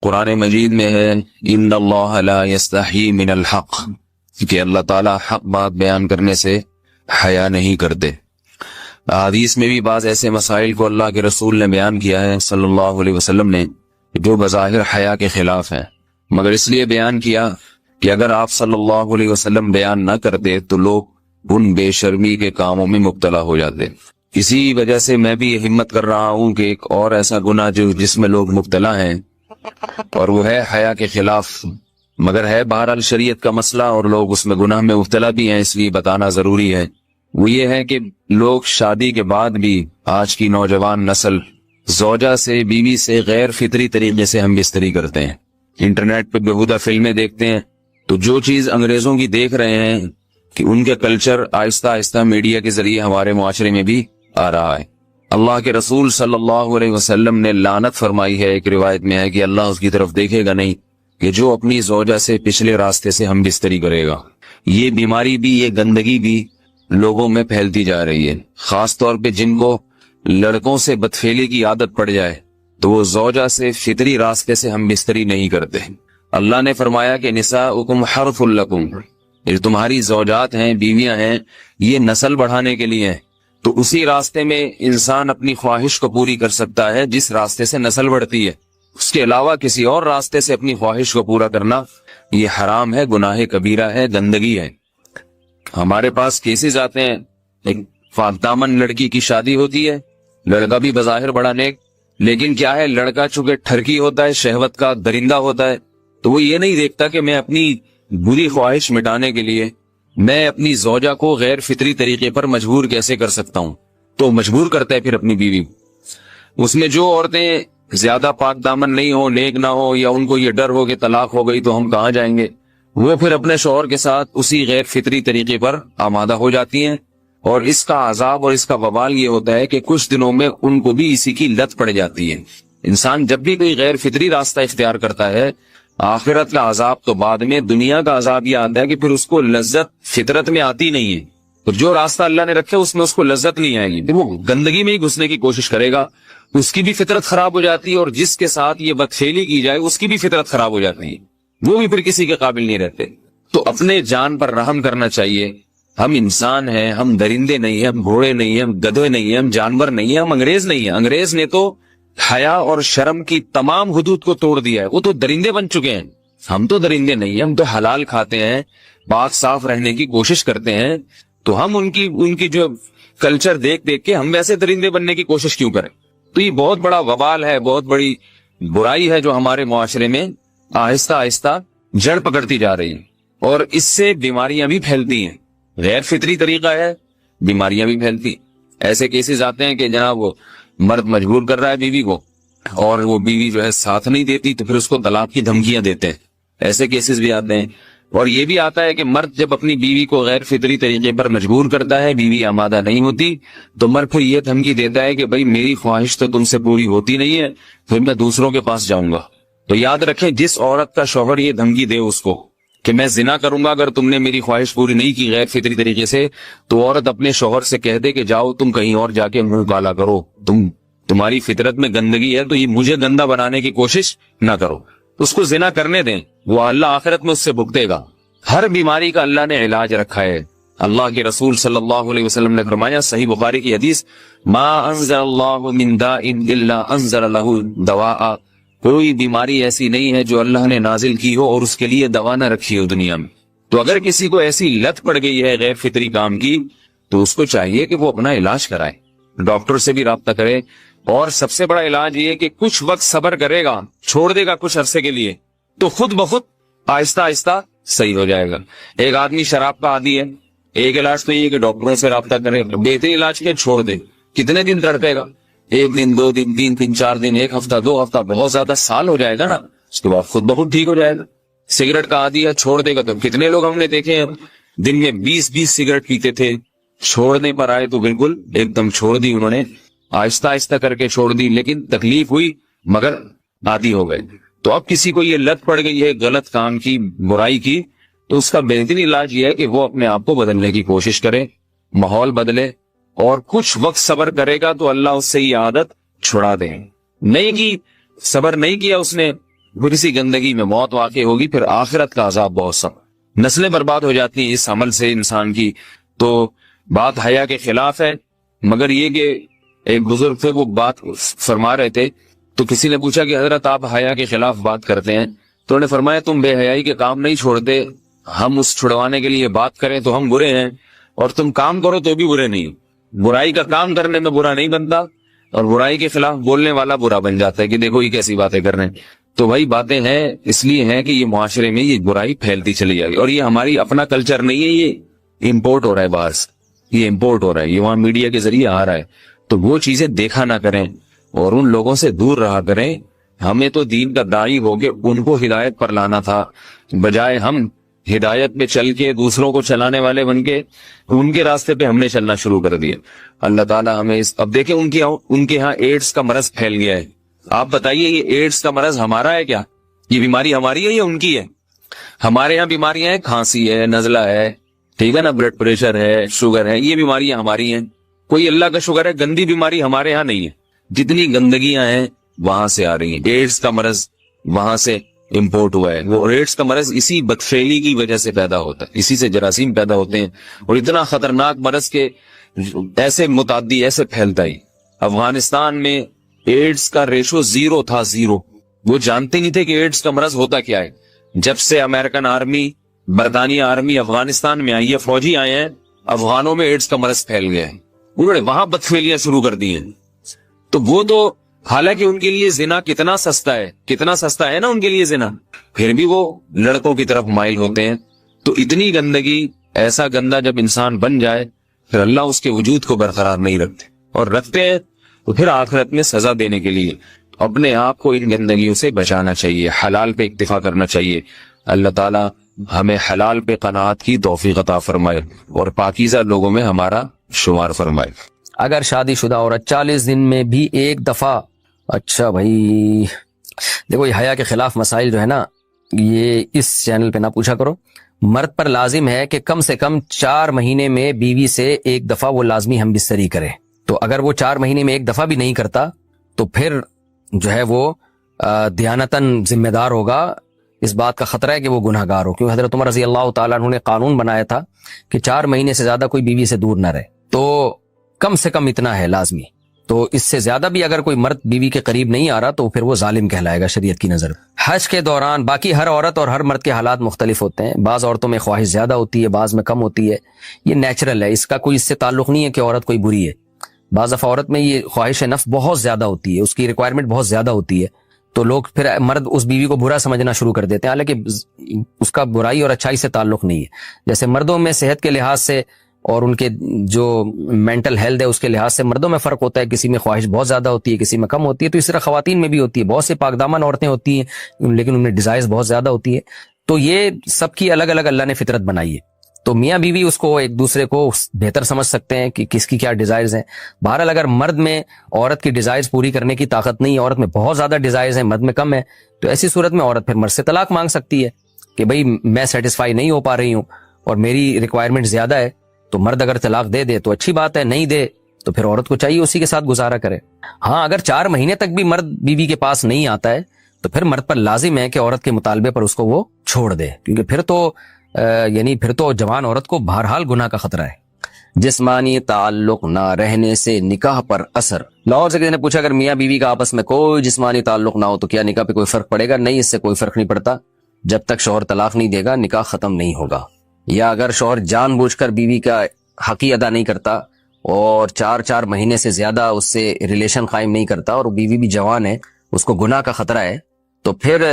قرآن مجید میں ہے ان اللہ لا یستحی من الحق، کہ اللہ تعالیٰ حق بات بیان کرنے سے حیا نہیں کرتے۔ حدیث میں بھی بعض ایسے مسائل کو اللہ کے رسول نے بیان کیا ہے صلی اللہ علیہ وسلم نے جو بظاہر حیا کے خلاف ہیں، مگر اس لیے بیان کیا کہ اگر آپ صلی اللہ علیہ وسلم بیان نہ کرتے تو لوگ ان بے شرمی کے کاموں میں مبتلا ہو جاتے۔ اسی وجہ سے میں بھی یہ ہمت کر رہا ہوں کہ ایک اور ایسا گناہ جس میں لوگ مبتلا ہیں اور وہ ہے حیا کے خلاف، مگر ہے بہرحال شریعت کا مسئلہ اور لوگ اس میں گناہ میں مبتلا بھی ہیں، اس لیے بتانا ضروری ہے۔ وہ یہ ہے کہ لوگ شادی کے بعد بھی آج کی نوجوان نسل زوجہ سے، بیوی سے غیر فطری طریقے سے ہم بستری کرتے ہیں، انٹرنیٹ پہ بیہودہ فلمیں دیکھتے ہیں۔ تو جو چیز انگریزوں کی دیکھ رہے ہیں کہ ان کے کلچر آہستہ آہستہ میڈیا کے ذریعے ہمارے معاشرے میں بھی آ رہا ہے۔ اللہ کے رسول صلی اللہ علیہ وسلم نے لعنت فرمائی ہے، ایک روایت میں ہے کہ اللہ اس کی طرف دیکھے گا نہیں کہ جو اپنی زوجہ سے پچھلے راستے سے ہم بستری کرے گا۔ یہ بیماری بھی، یہ گندگی بھی لوگوں میں پھیلتی جا رہی ہے، خاص طور پہ جن کو لڑکوں سے بدفعلی کی عادت پڑ جائے تو وہ زوجہ سے فطری راستے سے ہم بستری نہیں کرتے۔ اللہ نے فرمایا کہ نساؤکم حرث لکم، یہ تمہاری زوجات ہیں، بیویاں ہیں، یہ نسل بڑھانے کے لیے ہیں۔ تو اسی راستے میں انسان اپنی خواہش کو پوری کر سکتا ہے جس راستے سے نسل بڑھتی ہے، اس کے علاوہ کسی اور راستے سے اپنی خواہش کو پورا کرنا یہ حرام ہے، گناہ کبیرہ ہے، گندگی ہے۔ ہمارے پاس کیسز آتے ہیں، ایک پاک دامن لڑکی کی شادی ہوتی ہے، لڑکا بھی بظاہر بڑا نیک، لیکن کیا ہے، لڑکا چونکہ ٹھرکی ہوتا ہے، شہوت کا درندہ ہوتا ہے، تو وہ یہ نہیں دیکھتا کہ میں اپنی بری خواہش مٹانے کے لیے میں اپنی زوجہ کو غیر فطری طریقے پر مجبور کیسے کر سکتا ہوں، تو مجبور کرتا ہے پھر اپنی بیوی۔ اس میں جو عورتیں زیادہ پاک دامن نہیں ہو، نیک نہ ہو، یا ان کو یہ ڈر ہو کہ طلاق ہو گئی تو ہم کہاں جائیں گے، وہ پھر اپنے شوہر کے ساتھ اسی غیر فطری طریقے پر آمادہ ہو جاتی ہیں، اور اس کا عذاب اور اس کا وبال یہ ہوتا ہے کہ کچھ دنوں میں ان کو بھی اسی کی لت پڑ جاتی ہے۔ انسان جب بھی کوئی غیر فطری راستہ اختیار کرتا ہے، آخرت کا عذاب تو بعد میں، دنیا کا عذاب یہ آتا ہے کہ پھر اس کو لذت فطرت میں آتی نہیں ہے، تو جو راستہ اللہ نے رکھا اس میں اس کو لذت نہیں آئے گی، وہ گندگی میں ہی گھسنے کی کوشش کرے گا، اس کی بھی فطرت خراب ہو جاتی ہے، اور جس کے ساتھ یہ بدفعلی کی جائے اس کی بھی فطرت خراب ہو جاتی ہے، وہ بھی پھر کسی کے قابل نہیں رہتے۔ تو اپنے جان پر رحم کرنا چاہیے۔ ہم انسان ہیں، ہم درندے نہیں ہیں، ہم گھوڑے نہیں ہیں، ہم گدھے نہیں ہیں، ہم جانور نہیں ہیں، ہم انگریز نہیں ہیں۔ انگریز نے تو حیا اور شرم کی تمام حدود کو توڑ دیا ہے، وہ تو درندے بن چکے ہیں۔ ہم تو درندے نہیں ہیں، ہم تو حلال کھاتے ہیں، پاک صاف رہنے کی کوشش کرتے ہیں، تو ہم ان کی جو کلچر دیکھ کے ہم ویسے درندے بننے کی کوشش کیوں کریں؟ تو یہ بہت بڑا وبال ہے، بہت بڑی برائی ہے جو ہمارے معاشرے میں آہستہ آہستہ جڑ پکڑتی جا رہی ہے، اور اس سے بیماریاں بھی پھیلتی ہیں۔ غیر فطری طریقہ ہے، بیماریاں بھی پھیلتی۔ ایسے کیسز آتے ہیں کہ جناب وہ مرد مجبور کر رہا ہے بیوی کو، اور وہ بیوی جو ہے ساتھ نہیں دیتی تو پھر اس کو طلاق کی دھمکیاں دیتے ہیں، ایسے کیسز بھی آتے ہیں۔ اور یہ بھی آتا ہے کہ مرد جب اپنی بیوی کو غیر فطری طریقے پر مجبور کرتا ہے، بیوی آمادہ نہیں ہوتی، تو مرد پھر یہ دھمکی دیتا ہے کہ بھائی میری خواہش تو تم سے پوری ہوتی نہیں ہے، پھر میں دوسروں کے پاس جاؤں گا۔ تو یاد رکھیں، جس عورت کا شوہر یہ دھمکی دے اس کو کہ میں زنا کروں گا اگر تم نے میری خواہش پوری نہیں کی غیر فطری طریقے سے، تو عورت اپنے شوہر سے کہہ دے کہ جاؤ تم کہیں اور جا کے منہ کالا کرو، تمہاری فطرت میں گندگی ہے تو یہ مجھے گندا بنانے کی کوشش نہ کرو، اس کو زنا کرنے دیں، وہ اللہ آخرت میں اس سے بھگتے گا۔ ہر بیماری کا اللہ نے علاج رکھا ہے۔ اللہ کے رسول صلی اللہ علیہ وسلم نے فرمایا، صحیح بخاری کی حدیث، ما انزل اللہ من داء الا انزل له دواء، کوئی بیماری ایسی نہیں ہے جو اللہ نے نازل کی ہو اور اس کے لیے دوا نہ رکھی ہو دنیا میں۔ تو اگر کسی کو ایسی لت پڑ گئی ہے غیر فطری کام کی، تو اس کو چاہیے کہ وہ اپنا علاج کرائے، ڈاکٹر سے بھی رابطہ کرے، اور سب سے بڑا علاج یہ کہ کچھ وقت صبر کرے گا، چھوڑ دے گا کچھ عرصے کے لیے، تو خود بخود آہستہ آہستہ صحیح ہو جائے گا۔ ایک آدمی شراب کا عادی ہے، ایک علاج تو یہ کہ ڈاکٹروں سے رابطہ کرے، بہترین علاج کے چھوڑ دے۔ کتنے دن تڑپے گا؟ ایک دن، دو دن، تین دن، چار دن، ایک ہفتہ، دو ہفتہ، بہت زیادہ سال ہو جائے گا نا، اس کے بعد خود بخود ٹھیک ہو جائے گا۔ سگریٹ کا عادی ہے، چھوڑ دے گا، تو کتنے لوگ ہم نے دیکھے ہیں دن میں 20 سگریٹ پیتے تھے، چھوڑنے پر آئے تو بالکل ایک دم چھوڑ دی انہوں نے، آہستہ آہستہ کر کے چھوڑ دی، لیکن تکلیف ہوئی مگر عادی ہو گئے۔ تو اب کسی کو یہ لت پڑ گئی ہے غلط کام کی، برائی کی، تو اس کا بہترین علاج یہ ہے کہ وہ اپنے آپ کو بدلنے کی کوشش کرے، ماحول بدلے، اور کچھ وقت صبر کرے گا تو اللہ اس سے یہ عادت چھڑا دے۔ نہیں کی صبر نہیں کیا اس نے، پھر اسی گندگی میں موت واقع ہوگی، پھر آخرت کا عذاب بہت سخت، نسلیں برباد ہو جاتی ہیں اس عمل سے انسان کی۔ تو بات حیا کے خلاف ہے، مگر یہ کہ ایک بزرگ تھے وہ بات فرما رہے تھے، تو کسی نے پوچھا کہ حضرت آپ حیا کے خلاف بات کرتے ہیں، تو انہوں نے فرمایا تم بے حیائی کے کام نہیں چھوڑتے، ہم اس چھڑوانے کے لیے بات کریں تو ہم برے ہیں، اور تم کام کرو تو بھی برے نہیں۔ برائی کا کام کرنے میں برا نہیں بنتا، اور برائی کے خلاف بولنے والا برا بن جاتا ہے کہ دیکھو یہ کیسی باتیں کر رہے ہیں۔ تو وہی باتیں ہیں، اس لیے ہیں کہ یہ معاشرے میں یہ برائی پھیلتی چلی جائے گی، اور یہ ہماری اپنا کلچر نہیں ہے، یہ امپورٹ ہو رہا ہے باہر سے، یہ امپورٹ ہو رہا ہے، یہ وہاں میڈیا کے ذریعے آ رہا ہے۔ تو وہ چیزیں دیکھا نہ کریں اور ان لوگوں سے دور رہا کریں۔ ہمیں تو دین کا داعی ہو کے ان کو ہدایت پر لانا تھا، بجائے ہم ہدایت پہ چل کے دوسروں کو چلانے والے بن کے ان کے راستے پہ ہم نے چلنا شروع کر دیا۔ اللہ تعالیٰ ہمیں اب دیکھیں ان کے ہاں ایڈز کا مرض پھیل گیا ہے۔ آپ بتائیے یہ ایڈز کا مرض ہمارا ہے کیا؟ یہ بیماری ہماری ہے یا ان کی ہے؟ ہمارے یہاں بیماریاں ہیں، کھانسی ہے، نزلہ ہے، ٹھیک ہے نا، بلڈ پریشر ہے، شوگر ہے، یہ بیماریاں ہماری ہیں۔ کوئی اللہ کا شکر ہے گندی بیماری ہمارے ہاں نہیں ہے۔ جتنی گندگیاں ہیں وہاں سے آ رہی ہیں، ایڈز کا مرض وہاں سے امپورٹ ہوا ہے۔ وہ ایڈز کا مرض اسی بدفعلی کی وجہ سے پیدا ہوتا ہے، اسی سے جراثیم پیدا ہوتے ہیں، اور اتنا خطرناک مرض کے ایسے متعدی ایسے پھیلتا ہی۔ افغانستان میں ایڈز کا ریشو 0 تھا، 0۔ وہ جانتے نہیں تھے کہ ایڈز کا مرض ہوتا کیا ہے۔ جب سے امریکن آرمی، برطانیہ آرمی افغانستان میں آئی ہے، فوجی آئے ہیں، افغانوں میں ایڈز کا مرض پھیل گیا ہے، انہوں نے وہاں بدفعلیاں شروع کر دی ہیں۔ تو وہ تو حالانکہ ان کے لیے زنا کتنا سستا ہے نا ان کے لیے زنا، پھر بھی وہ لڑکوں کی طرف مائل ہوتے ہیں۔ تو اتنی گندگی، ایسا گندا جب انسان بن جائے پھر اللہ اس کے وجود کو برقرار نہیں رکھتے، اور رکھتے ہیں تو پھر آخرت میں سزا دینے کے لیے اپنے آپ کو ان گندگیوں سے بچانا چاہیے، حلال پہ اکتفا کرنا چاہیے۔ اللہ تعالیٰ ہمیں حلال پہ قناعت کی توفیق عطا فرمائے اور پاکیزہ لوگوں میں ہمارا شمار فرمائے۔ اگر شادی شدہ عورت 40 دن میں بھی ایک دفعہ، اچھا بھائی دیکھو یہ حیا کے خلاف مسائل جو ہے نا، یہ اس چینل پہ نہ پوچھا کرو۔ مرد پر لازم ہے کہ کم سے کم 4 مہینے میں بیوی سے ایک دفعہ وہ لازمی ہم بستری کرے۔ تو اگر وہ 4 مہینے میں ایک دفعہ بھی نہیں کرتا تو پھر جو ہے وہ دیانتاً ذمہ دار ہوگا، اس بات کا خطرہ ہے کہ وہ گناہ گار ہو، کیونکہ حضرت عمر رضی اللہ تعالیٰ عنہ نے قانون بنایا تھا کہ 4 مہینے سے زیادہ کوئی بیوی سے دور نہ رہے، تو کم سے کم اتنا ہے لازمی۔ تو اس سے زیادہ بھی اگر کوئی مرد بیوی کے قریب نہیں آ رہا تو پھر وہ ظالم کہلائے گا شریعت کی نظر۔ حج کے دوران باقی ہر عورت اور ہر مرد کے حالات مختلف ہوتے ہیں، بعض عورتوں میں خواہش زیادہ ہوتی ہے، بعض میں کم ہوتی ہے، یہ نیچرل ہے، اس کا کوئی اس سے تعلق نہیں ہے کہ عورت کوئی بری ہے۔ بعض دفعہ عورت میں یہ خواہش نفس بہت زیادہ ہوتی ہے، اس کی ریکوائرمنٹ بہت زیادہ ہوتی ہے، تو لوگ پھر مرد اس بیوی کو برا سمجھنا شروع کر دیتے ہیں، حالانکہ اس کا برائی اور اچھائی سے تعلق نہیں ہے۔ جیسے مردوں میں صحت کے لحاظ سے اور ان کے جو مینٹل ہیلتھ ہے اس کے لحاظ سے مردوں میں فرق ہوتا ہے، کسی میں خواہش بہت زیادہ ہوتی ہے، کسی میں کم ہوتی ہے، تو اس طرح خواتین میں بھی ہوتی ہے۔ بہت سے پاک دامن عورتیں ہوتی ہیں لیکن ان میں ڈیزائرز بہت زیادہ ہوتی ہے، تو یہ سب کی الگ الگ اللہ نے فطرت بنائی ہے، تو میاں بیوی اس کو ایک دوسرے کو بہتر سمجھ سکتے ہیں کہ کس کی کیا ڈیزائرز ہیں۔ بہرحال اگر مرد میں عورت کی ڈیزائرز پوری کرنے کی طاقت نہیں ہے، عورت میں بہت زیادہ ڈیزائرز ہیں، مرد میں کم ہے، تو ایسی صورت میں عورت پھر مرد سے طلاق مانگ سکتی ہے کہ بھئی میں سیٹسفائی نہیں ہو پا رہی ہوں اور میری ریکوائرمنٹ زیادہ ہے۔ تو مرد اگر طلاق دے دے تو اچھی بات ہے، نہیں دے تو پھر عورت کو چاہیے اسی کے ساتھ گزارا کرے۔ ہاں اگر 4 مہینے تک بھی مرد بیوی کے پاس نہیں آتا ہے تو پھر مرد پر لازم ہے کہ عورت کے مطالبے پر اس کو وہ چھوڑ دے، کیونکہ پھر تو جوان عورت کو بہرحال گناہ کا خطرہ ہے۔ جسمانی تعلق نہ رہنے سے نکاح پر اثر۔ لاہور سے کسی نے پوچھا اگر میاں بیوی کا آپس میں کوئی جسمانی تعلق نہ ہو تو کیا نکاح پہ کوئی فرق پڑے گا؟ نہیں، اس سے کوئی فرق نہیں پڑتا، جب تک شوہر طلاق نہیں دے گا نکاح ختم نہیں ہوگا۔ یا اگر شوہر جان بوجھ کر بیوی کا حق ہی ادا نہیں کرتا اور 4 مہینے سے زیادہ اس سے ریلیشن قائم نہیں کرتا اور بیوی بھی جوان ہے، اس کو گناہ کا خطرہ ہے، تو پھر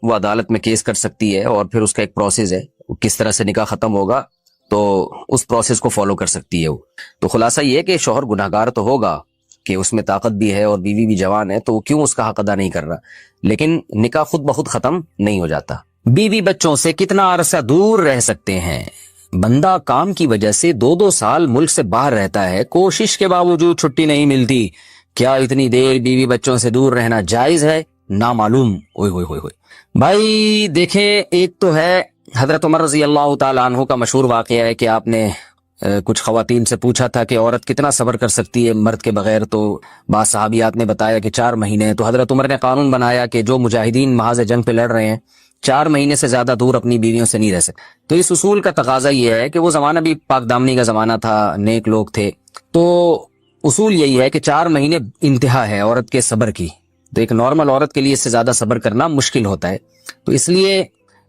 وہ عدالت میں کیس کر سکتی ہے، اور پھر اس کا ایک پروسیس ہے کس طرح سے نکاح ختم ہوگا، تو اس پروسیس کو فالو کر سکتی ہے وہ۔ تو خلاصہ یہ ہے کہ شوہر گناہگار تو ہوگا کہ اس میں طاقت بھی ہے اور بیوی بھی جوان ہے، تو وہ کیوں اس کا حق ادا نہیں کر رہا، لیکن نکاح خود بخود ختم نہیں ہو جاتا۔ بیوی بچوں سے کتنا عرصہ دور رہ سکتے ہیں؟ بندہ کام کی وجہ سے 2 سال ملک سے باہر رہتا ہے، کوشش کے باوجود چھٹی نہیں ملتی، کیا اتنی دیر بیوی بچوں سے دور رہنا جائز ہے؟ نامعلوم۔ بھائی دیکھیں، ایک تو ہے حضرت عمر رضی اللہ تعالیٰ عنہ کا مشہور واقعہ ہے کہ آپ نے کچھ خواتین سے پوچھا تھا کہ عورت کتنا صبر کر سکتی ہے مرد کے بغیر، تو بعض صحابیات نے بتایا کہ 4 مہینے. تو حضرت عمر نے قانون بنایا کہ جو مجاہدین محاذ جنگ پہ لڑ رہے ہیں 4 مہینے سے زیادہ دور اپنی بیویوں سے نہیں رہ سکتے. تو اس اصول کا تقاضا یہ ہے کہ وہ زمانہ بھی پاک دامنی کا زمانہ تھا، نیک لوگ تھے، تو اصول یہی ہے کہ 4 مہینے انتہا ہے عورت کے صبر کی. تو ایک نارمل عورت کے لیے اس سے زیادہ صبر کرنا مشکل ہوتا ہے، تو اس لیے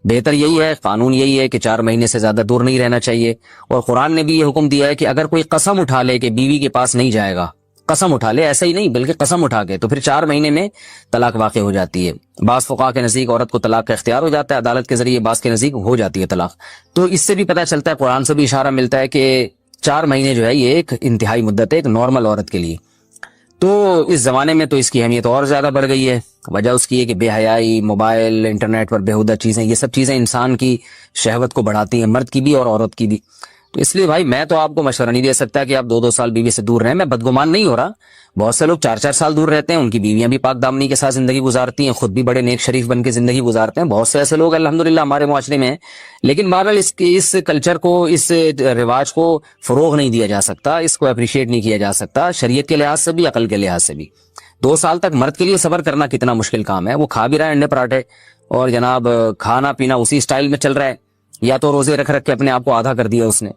بہتر یہی ہے، قانون یہی ہے کہ 4 مہینے سے زیادہ دور نہیں رہنا چاہیے. اور قرآن نے بھی یہ حکم دیا ہے کہ اگر کوئی قسم اٹھا لے کہ بیوی کے پاس نہیں جائے گا، قسم اٹھا لے، ایسا ہی نہیں بلکہ قسم اٹھا کے، تو پھر 4 مہینے میں طلاق واقع ہو جاتی ہے. بعض فقہا کے نزدیک عورت کو طلاق کا اختیار ہو جاتا ہے عدالت کے ذریعے، بعض کے نزدیک ہو جاتی ہے طلاق. تو اس سے بھی پتہ چلتا ہے، قرآن سے بھی اشارہ ملتا ہے کہ 4 مہینے جو ہے یہ ایک انتہائی مدت ہے ایک نارمل عورت کے لیے. تو اس زمانے میں تو اس کی اہمیت اور زیادہ بڑھ گئی ہے. وجہ اس کی ہے کہ بے حیائی، موبائل، انٹرنیٹ پر بیہودہ چیزیں، یہ سب چیزیں انسان کی شہوت کو بڑھاتی ہیں، مرد کی بھی اور عورت کی بھی. تو اس لیے بھائی میں تو آپ کو مشورہ نہیں دے سکتا کہ آپ 2 سال بیوی سے دور رہیں. میں بدگمان نہیں ہو رہا، بہت سے لوگ 4 سال دور رہتے ہیں، ان کی بیویاں بھی پاک دامنی کے ساتھ زندگی گزارتی ہیں، خود بھی بڑے نیک شریف بن کے زندگی گزارتے ہیں. بہت سے ایسے لوگ الحمدللہ ہمارے معاشرے میں ہیں. لیکن بہرحال اس کلچر کو، اس رواج کو فروغ نہیں دیا جا سکتا، اس کو اپریشیٹ نہیں کیا جا سکتا شریعت کے لحاظ سے بھی، عقل کے لحاظ سے بھی. 2 سال تک مرد کے لیے صبر کرنا کتنا مشکل کام ہے. وہ کھا بھی رہا ہے انڈے پراٹھے اور جناب کھانا پینا اسی سٹائل میں چل رہا ہے، یا تو روزے رکھ کے اپنے آپ کو آدھا کر دیا اس نے.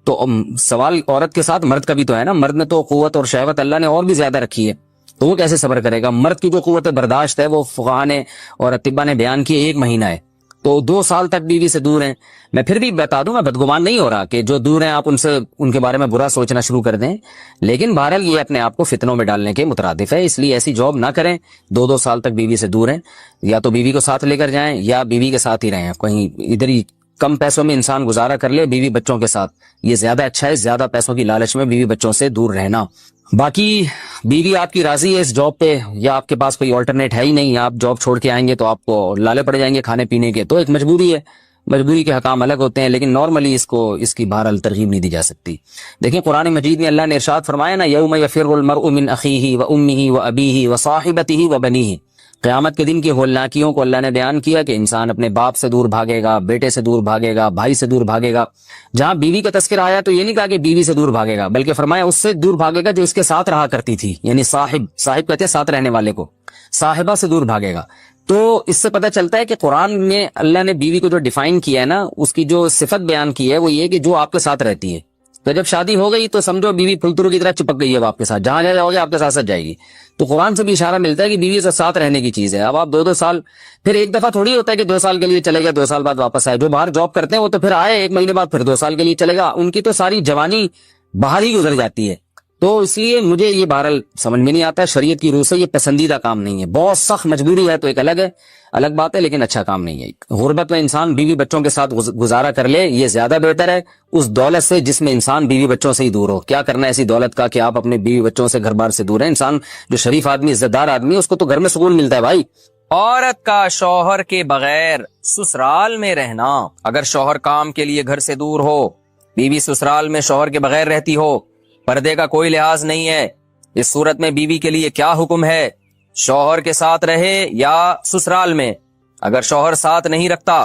تو سوال عورت کے ساتھ مرد کا بھی تو ہے نا. مرد نے تو قوت اور شہوت اللہ نے اور بھی زیادہ رکھی ہے، تو وہ کیسے صبر کرے گا؟ مرد کی جو قوت برداشت ہے وہ فقہا نے اور اطباء نے بیان کی 1 مہینہ ہے. تو 2 سال تک بیوی سے دور ہیں. میں پھر بھی بتا دوں، میں بدگمان نہیں ہو رہا کہ جو دور ہیں آپ ان کے بارے میں برا سوچنا شروع کر دیں، لیکن بہرحال یہ اپنے آپ کو فتنوں میں ڈالنے کے مترادف ہے. اس لیے ایسی جاب نہ کریں. 2 سال تک بیوی سے دور ہیں، یا تو بیوی کو ساتھ لے کر جائیں یا بیوی کے ساتھ ہی رہیں. کہیں ادھر ہی کم پیسوں میں انسان گزارا کر لے بیوی بچوں کے ساتھ، یہ زیادہ اچھا ہے. زیادہ پیسوں کی لالچ میں بیوی بچوں سے دور رہنا. باقی بیوی آپ کی راضی ہے اس جاب پہ، یا آپ کے پاس کوئی آلٹرنیٹ ہے ہی نہیں، آپ جاب چھوڑ کے آئیں گے تو آپ کو لالے پڑ جائیں گے کھانے پینے کے، تو ایک مجبوری ہے. مجبوری کے حکام الگ ہوتے ہیں، لیکن نارملی اس کی بہرحال ترغیب نہیں دی جا سکتی. دیکھیں قرآن مجید میں اللہ نے ارشاد فرمایا نا، یوم یفر المرء من اخیہ وامہ وابیہ وصاحبتہ وبنیہ. قیامت کے دن کی ہولناکیوں کو اللہ نے بیان کیا کہ انسان اپنے باپ سے دور بھاگے گا، بیٹے سے دور بھاگے گا، بھائی سے دور بھاگے گا. جہاں بیوی کا تذکرہ آیا تو یہ نہیں کہا کہ بیوی سے دور بھاگے گا، بلکہ فرمایا اس سے دور بھاگے گا جو اس کے ساتھ رہا کرتی تھی، یعنی صاحب کہتے ہیں ساتھ رہنے والے کو، صاحبہ سے دور بھاگے گا. تو اس سے پتہ چلتا ہے کہ قرآن میں اللہ نے بیوی کو جو ڈیفائن کیا ہے نا، اس کی جو صفت بیان کی ہے وہ یہ کہ جو آپ کے ساتھ رہتی ہے. تو جب شادی ہو گئی تو سمجھو بیوی پھلترو کی طرح چپک گئی ہے آپ کے ساتھ، جہاں جاؤ گے آپ کے ساتھ ساتھ جائے گی. تو قرآن سے بھی اشارہ ملتا ہے کہ بیوی سے ساتھ رہنے کی چیز ہے. اب آپ 2 سال، پھر ایک دفعہ تھوڑی ہوتا ہے کہ 2 سال کے لیے چلے گا 2 سال بعد واپس آئے. جو باہر جاب کرتے ہیں وہ تو پھر آئے 1 مہینے بعد پھر 2 سال کے لیے چلے گا، ان کی تو ساری جوانی باہر ہی گزر جاتی ہے. تو اس لیے مجھے یہ بہرحال سمجھ میں نہیں آتا ہے، شریعت کی روح سے یہ پسندیدہ کام نہیں ہے. بہت سخت مجبوری ہے تو ایک الگ بات ہے، لیکن اچھا کام نہیں ہے. غربت میں انسان بیوی بچوں کے ساتھ گزارا کر لے، یہ زیادہ بہتر ہے اس دولت سے جس میں انسان بیوی بچوں سے ہی دور ہو. کیا کرنا ہے ایسی دولت کا کہ آپ اپنے بیوی بچوں سے گھر بار سے دور ہیں. انسان جو شریف آدمی، عزت دار آدمی، اس کو تو گھر میں سکون ملتا ہے بھائی. عورت کا شوہر کے بغیر سسرال میں رہنا. اگر شوہر کام کے لیے گھر سے دور ہو، بیوی سسرال میں شوہر کے بغیر رہتی ہو، پردے کا کوئی لحاظ نہیں ہے، اس صورت میں بیوی کے لیے کیا حکم ہے؟ شوہر کے ساتھ رہے یا سسرال میں؟ اگر شوہر ساتھ نہیں رکھتا